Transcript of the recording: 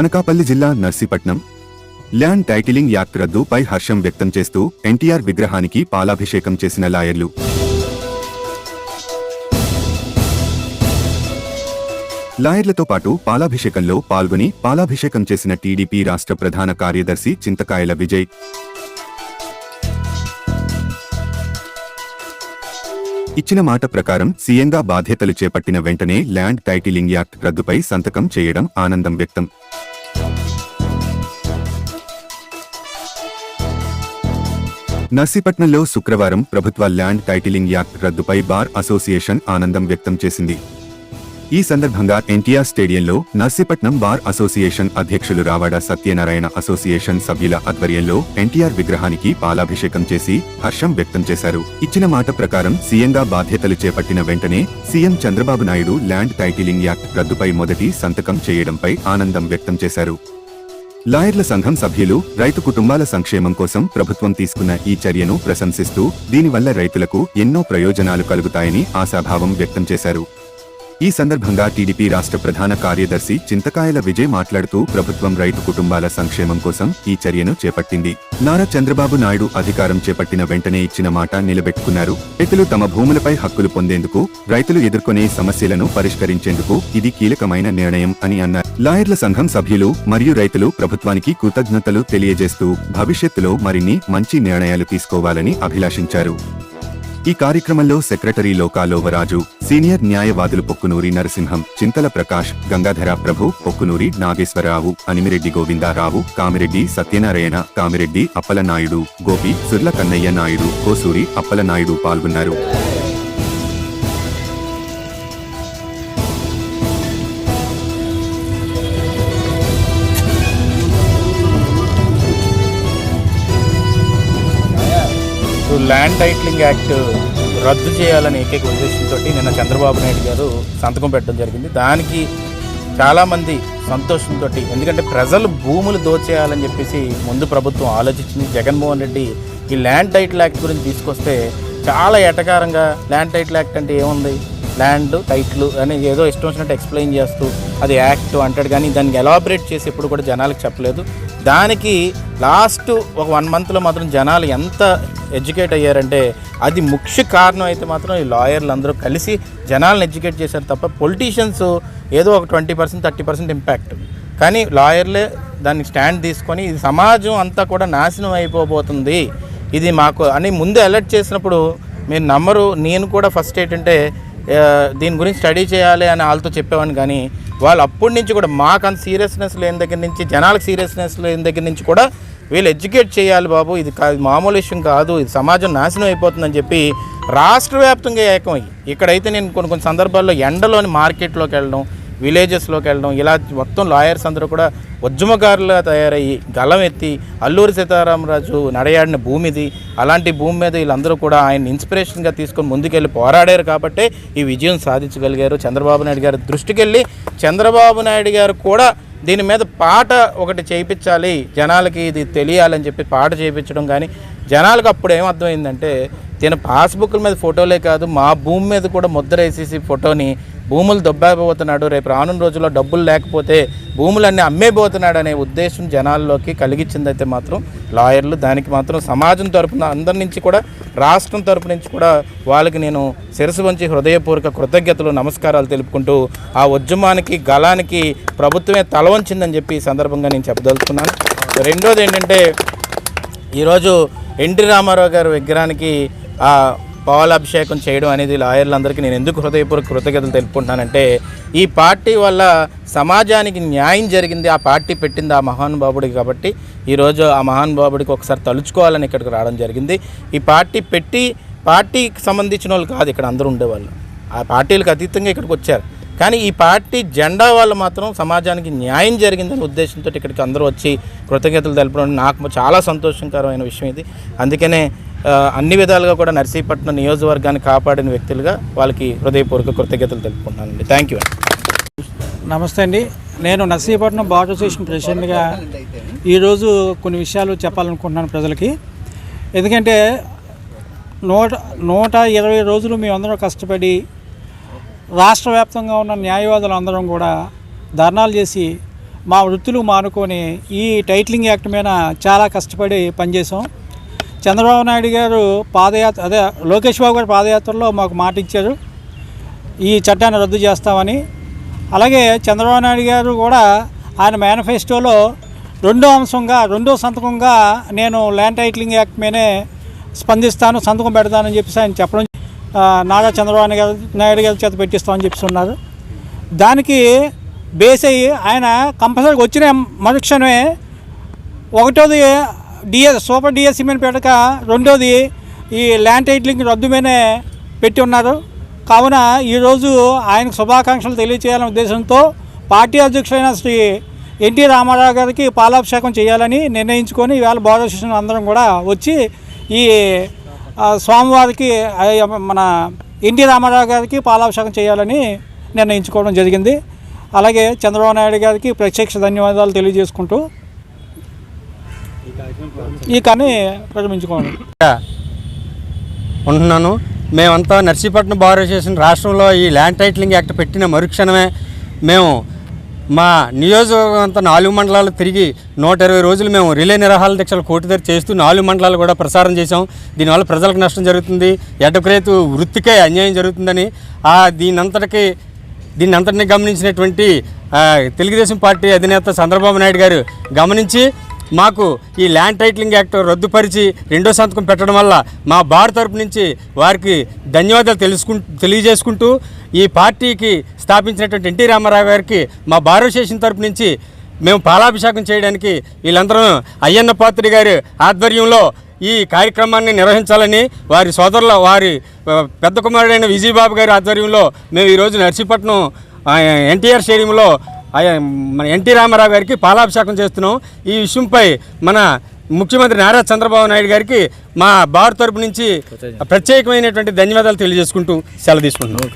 అనకాపల్లి జిల్లా Narsipatnam land titling act రద్దుపై హర్షం వ్యక్తం చేస్తూ ఎన్టీఆర్ విగ్రహానికి పాలాభిషేకం చేసిన లాయర్లు. లాయర్లతో పాటు పాలాభిషేకంలో పాల్గొని పాలాభిషేకం చేసిన టీడీపీ రాష్ట్ర ప్రధాన కార్యదర్శి చింతకాయల విజయ్. ఇచ్చిన మాట ప్రకారం సీఎంగా బాధ్యతలు చేపట్టిన వెంటనే ల్యాండ్ టైటిలింగ్ యాక్ట్ రద్దుపై సంతకం చేయడం ఆనందం వ్యక్తం. నర్సీపట్నంలో శుక్రవారం ప్రభుత్వ ల్యాండ్ టైటిలింగ్ యాక్ట్ రద్దుపై బార్ అసోసియేషన్ ఆనందం వ్యక్తం చేసింది. ఈ సందర్భంగా ఎన్టీఆర్ స్టేడియంలో నర్సీపట్నం బార్ అసోసియేషన్ అధ్యక్షులు రావాడ సత్యనారాయణ అసోసియేషన్ సభ్యుల ఆధ్వర్యంలో ఎన్టీఆర్ విగ్రహానికి పాలాభిషేకం చేసి హర్షం వ్యక్తం చేశారు. ఇచ్చిన మాట ప్రకారం సీఎంగా బాధ్యతలు చేపట్టిన వెంటనే CM Chandrababu Naidu land titling act రద్దుపై మొదటి సంతకం చేయడంపై ఆనందం వ్యక్తం చేశారు. లాయర్ల సంఘం సభ్యులు రైతు కుటుంబాల సంక్షేమం కోసం ప్రభుత్వం తీసుకున్న ఈ చర్యను ప్రశంసిస్తూ దీనివల్ల రైతులకు ఎన్నో ప్రయోజనాలు కలుగుతాయని ఆశాభావం వ్యక్తం చేశారు. ఈ సందర్భంగా టీడీపీ రాష్ట్ర ప్రధాన కార్యదర్శి చింతకాయల విజయ్ మాట్లాడుతూ ప్రభుత్వం రైతు కుటుంబాల సంక్షేమం కోసం ఈ చర్యను చేపట్టింది. నారా చంద్రబాబు నాయుడు అధికారం చేపట్టిన వెంటనే ఇచ్చిన మాట నిలబెట్టుకున్నారు. రైతులు తమ భూములపై హక్కులు పొందేందుకు, రైతులు ఎదుర్కొనే సమస్యలను పరిష్కరించేందుకు ఇది కీలకమైన నిర్ణయం అని అన్నారు. లాయర్ల సంఘం సభ్యులు మరియు రైతులు ప్రభుత్వానికి కృతజ్ఞతలు తెలియజేస్తూ భవిష్యత్తులో మరిన్ని మంచి నిర్ణయాలు తీసుకోవాలని అభిలాషించారు. ఈ కార్యక్రమంలో సెక్రటరీ లోకాలోవరాజు, సీనియర్ న్యాయవాదులు పొక్కునూరి నరసింహం, చింతల ప్రకాష్, గంగాధర ప్రభు, పొక్కునూరి నాగేశ్వరరావు, అనిమిరెడ్డి గోవిందారావు, కామిరెడ్డి సత్యనారాయణ, కామిరెడ్డి అప్పలనాయుడు, గోపి, సుర్ల కన్నయ్య నాయుడు, కోసూరి అప్పలనాయుడు పాల్గొన్నారు. ల్యాండ్ టైటిలింగ్ యాక్ట్ రద్దు చేయాలని ఏకైక ఉద్దేశంతో నిన్న చంద్రబాబు నాయుడు గారు సంతకం పెట్టడం జరిగింది. దానికి చాలామంది సంతోషంతో, ఎందుకంటే ప్రజలు భూములు దోచేయాలని చెప్పేసి ముందు ప్రభుత్వం ఆలోచించింది. జగన్మోహన్ రెడ్డి ఈ ల్యాండ్ టైటిల్ యాక్ట్ గురించి తీసుకొస్తే చాలా ఎటకారంగా ల్యాండ్ టైటిల్ యాక్ట్ అంటే ఏముంది, ల్యాండ్ టైటిల్ అని ఏదో ఇష్టం వచ్చినట్టు ఎక్స్ప్లెయిన్ చేస్తూ అది యాక్ట్ అంటాడు, కానీ దానికి ఎలాబరేట్ చేసి ఎప్పుడు కూడా జనాలకు చెప్పలేదు. దానికి లాస్ట్ ఒక 1 మంత్లో మాత్రం జనాలు ఎంత ఎడ్యుకేట్ అయ్యారంటే అది ముఖ్య కారణం అయితే మాత్రం ఈ లాయర్లు అందరూ కలిసి జనాలను ఎడ్యుకేట్ చేశారు తప్ప పొలిటీషియన్స్ ఏదో ఒక 20% 30% ఇంపాక్ట్, కానీ లాయర్లే దాన్ని స్టాండ్ తీసుకొని ఇది సమాజం అంతా కూడా నాశనం అయిపోబోతుంది ఇది మాకు అని ముందు అలర్ట్ చేసినప్పుడు మీరు నమ్మరు. నేను కూడా ఫస్ట్ ఏంటంటే దీని గురించి స్టడీ చేయాలి అని వాళ్ళతో చెప్పేవాడిని, కానీ వాళ్ళు అప్పటి నుంచి కూడా మాకు అంత సీరియస్నెస్ లేని దగ్గర నుంచి, జనాలకు సీరియస్నెస్ లేని దగ్గర నుంచి కూడా వీళ్ళు ఎడ్యుకేట్ చేయాలి బాబు, ఇది మామూలు విషయం కాదు, ఇది సమాజం నాశనం అయిపోతుందని చెప్పి రాష్ట్ర వ్యాప్తంగా ఏకమయ్యి ఇక్కడైతే నేను కొన్ని సందర్భాల్లో ఎండలోని మార్కెట్లోకి వెళ్ళడం, విలేజెస్లోకి వెళ్ళడం, ఇలా మొత్తం లాయర్స్ అందరూ కూడా ఉద్యమకారులుగా తయారయ్యి గలం ఎత్తి అల్లూరి సీతారామరాజు నడయాడిన భూమిది, అలాంటి భూమి మీద వీళ్ళందరూ కూడా ఆయన ఇన్స్పిరేషన్గా తీసుకొని ముందుకెళ్ళి పోరాడారు కాబట్టే ఈ విజయం సాధించగలిగారు. చంద్రబాబు నాయుడు గారి దృష్టికి వెళ్ళి చంద్రబాబు నాయుడు గారు కూడా దీని మీద పాట ఒకటి చేయించాలి, జనాలకి ఇది తెలియాలని చెప్పి పాట చేయించడం, కానీ జనాలకు అప్పుడు ఏమర్థమైందంటే తిన పాస్బుక్ల మీద ఫోటోలే కాదు మా భూమి మీద కూడా ముద్ర వేసేసి ఫోటోని భూములు దొబ్బైపోతున్నాడు, రేపు రానున్న రోజుల్లో డబ్బులు లేకపోతే భూములన్నీ అమ్మేపోతున్నాడు అనే ఉద్దేశం జనాల్లోకి కలిగించిందైతే మాత్రం లాయర్లు. దానికి మాత్రం సమాజం తరపున అందరి నుంచి కూడా, రాష్ట్రం తరపు నుంచి కూడా వాళ్ళకి నేను శిరసు వంచి హృదయపూర్వక కృతజ్ఞతలు నమస్కారాలు తెలుపుకుంటూ ఆ ఉద్యమానికి గలానికి ప్రభుత్వమే తల వంచిందని చెప్పి ఈ సందర్భంగా నేను చెప్పదలుచుకున్నాను. రెండోది ఏంటంటే ఈరోజు ఎన్టీ రామారావు గారి విగ్రహానికి పాలాభిషేకం చేయడం అనేది లాయర్లందరికీ నేను ఎందుకు హృదయపూర్వక కృతజ్ఞతలు తెలుపుకుంటున్నానంటే ఈ పార్టీ వల్ల సమాజానికి న్యాయం జరిగింది, ఆ పార్టీ పెట్టింది ఆ మహానుభావుడికి, కాబట్టి ఈరోజు ఆ మహానుభావుడికి ఒకసారి తలుచుకోవాలని ఇక్కడికి రావడం జరిగింది. ఈ పార్టీ పెట్టి పార్టీకి సంబంధించిన వాళ్ళు కాదు ఇక్కడ అందరూ ఉండేవాళ్ళు, ఆ పార్టీలకు అతీతంగా ఇక్కడికి వచ్చారు, కానీ ఈ పార్టీ జెండా వాళ్ళు మాత్రం సమాజానికి న్యాయం జరిగిందనే ఉద్దేశంతో ఇక్కడికి అందరూ వచ్చి కృతజ్ఞతలు తెలపడం నాకు చాలా సంతోషకరమైన విషయం ఇది. అందుకనే అన్ని విధాలుగా కూడా నర్సీపట్నం నియోజకవర్గాన్ని కాపాడిన వ్యక్తులుగా వాళ్ళకి హృదయపూర్వక కృతజ్ఞతలు తెలుపుకుంటున్నానండి. Thank you. నమస్తే అండి, నేను నర్సీపట్నం బార్ అసోసియేషన్ ప్రెసిడెంట్గా ఈరోజు కొన్ని విషయాలు చెప్పాలనుకుంటున్నాను ప్రజలకి. ఎందుకంటే 120 రోజులు మేమందరం కష్టపడి రాష్ట్ర వ్యాప్తంగా ఉన్న న్యాయవాదులు అందరం కూడా ధర్నాలు చేసి మా వృత్తులు మానుకొని ఈ టైటిలింగ్ యాక్ట్ మీద చాలా కష్టపడి పనిచేసాం. చంద్రబాబు నాయుడు గారు లోకేష్ బాబు గారు పాదయాత్రలో మాకు మాట ఇచ్చారు ఈ చట్టాన్ని రద్దు చేస్తామని. అలాగే చంద్రబాబు నాయుడు గారు కూడా ఆయన మేనిఫెస్టోలో రెండో సంతకంగా నేను ల్యాండ్ టైటిలింగ్ యాక్ట్ మీదే స్పందిస్తాను, సంతకం పెడతానని చెప్పేసి ఆయన చెప్పడం నారా చంద్రబాబు నాయుడు గారి చేత పెట్టిస్తామని చెప్పిస్తున్నారు. దానికి బేస్ అయ్యి ఆయన కంపల్సరీ వచ్చిన మరుక్షణమే ఒకటోది సూపర్ డిఎస్సి మీద పెట్టక రెండోది ఈ ల్యాండ్ టైటిలింగ్ రద్దు మీదే పెట్టి ఉన్నారు. కావున ఈరోజు ఆయనకు శుభాకాంక్షలు తెలియజేయాలనే ఉద్దేశంతో పార్టీ అధ్యక్షుడైన శ్రీ ఎన్టీ రామారావు గారికి పాలాభిషేకం చేయాలని నిర్ణయించుకొని ఈవేళ బార్ అసోసియేషన్ అందరం కూడా వచ్చి ఈ స్వామివారికి మన ఎన్టీ రామారావు గారికి పాలాభిషేకం చేయాలని నిర్ణయించుకోవడం జరిగింది. అలాగే చంద్రబాబు నాయుడు గారికి ప్రత్యక్ష ధన్యవాదాలు తెలియజేసుకుంటూ ఈ కానీ ప్రారంభించుకోండి ఉంటున్నాను. మేమంతా నర్సీపట్నం బార్ అసోసియేషన్ రాష్ట్రంలో ఈ ల్యాండ్ టైటిలింగ్ యాక్ట్ పెట్టిన మరుక్షణమే మేము మా నియోజకవర్గం అంతా 4 మండలాలు తిరిగి 120 రోజులు మేము రిలే నిరాహార దీక్షలు కోర్టు దగ్గర చేస్తూ 4 మండలాలు కూడా ప్రసారం చేసాం. దీనివల్ల ప్రజలకు నష్టం జరుగుతుంది, ఎడ్డప్రేతు వృత్తికే అన్యాయం జరుగుతుందని దీన్ని అంతటిని గమనించినటువంటి తెలుగుదేశం పార్టీ అధినేత చంద్రబాబు నాయుడు గారు గమనించి మాకు ఈ ల్యాండ్ టైటిలింగ్ యాక్ట్ రద్దుపరిచి రెండో సంతకం పెట్టడం వల్ల మా బార్ తరపు నుంచి వారికి ధన్యవాదాలు తెలియజేసుకుంటూ ఈ పార్టీకి స్థాపించినటువంటి ఎన్టీ రామారావు గారికి మా బార్ అసోసియేషన్ తరపు నుంచి మేము పాలాభిషేకం చేయడానికి వీళ్ళందరూ అయ్యన్న పాత్రుడి గారి ఆధ్వర్యంలో ఈ కార్యక్రమాన్ని నిర్వహించాలని వారి పెద్ద కుమారుడైన విజయబాబు గారి ఆధ్వర్యంలో మేము ఈరోజు నర్సీపట్నం ఎన్టీఆర్ స్టేడియంలో మన ఎన్టీ రామారావు గారికి పాలాభిషేకం చేస్తున్నాం. ఈ విషయంపై మన ముఖ్యమంత్రి నారా చంద్రబాబు నాయుడు గారికి మా బార్ తరపు నుంచి ప్రత్యేకమైనటువంటి ధన్యవాదాలు తెలియజేసుకుంటూ సెలవు తీసుకుంటున్నాం.